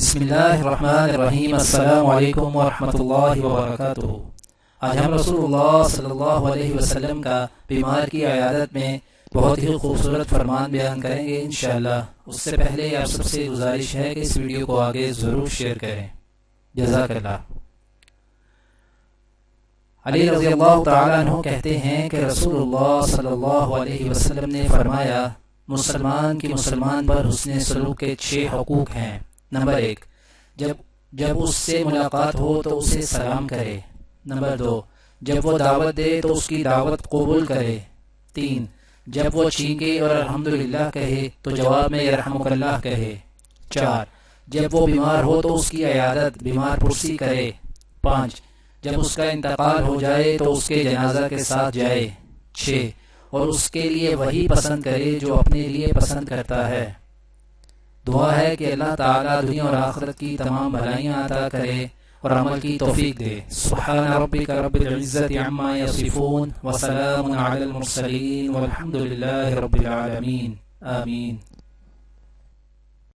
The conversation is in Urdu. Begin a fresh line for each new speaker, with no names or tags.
بسم اللہ الرحمن الرحیم۔ السلام علیکم ورحمۃ اللہ وبرکاتہ۔ آج ہم رسول اللہ صلی اللہ علیہ وسلم کا بیمار کی عیادت میں بہت ہی خوبصورت فرمان بیان کریں گے انشاءاللہ۔ اس سے پہلے آپ سب سے گزارش ہے کہ اس ویڈیو کو آگے ضرور شیئر کریں۔ جزاک اللہ۔ علی رضی اللہ تعالیٰ عنہ کہتے ہیں کہ رسول اللہ صلی اللہ علیہ وسلم نے فرمایا، مسلمان کی مسلمان پر حسن سلوک کے 6 حقوق ہیں۔ نمبر 1، جب اس سے ملاقات ہو تو اسے سلام کرے۔ نمبر 2، جب وہ دعوت دے تو اس کی دعوت قبول کرے۔ 3، جب وہ چینکے اور الحمدللہ کہے تو جواب میں یرحمک اللہ کہے۔ 4، جب وہ بیمار ہو تو اس کی عیادت بیمار پرسی کرے۔ 5، جب اس کا انتقال ہو جائے تو اس کے جنازہ کے ساتھ جائے۔ 6، اور اس کے لیے وہی پسند کرے جو اپنے لیے پسند کرتا ہے۔ دعا ہے کہ اللہ تعالیٰ دنیا اور آخرت کی تمام بھلائیاں عطا کرے اور عمل کی توفیق دے۔ سبحان ربک رب العزت عما یصفون وسلام علی المرسلین والحمد للہ رب العالمین۔ آمین۔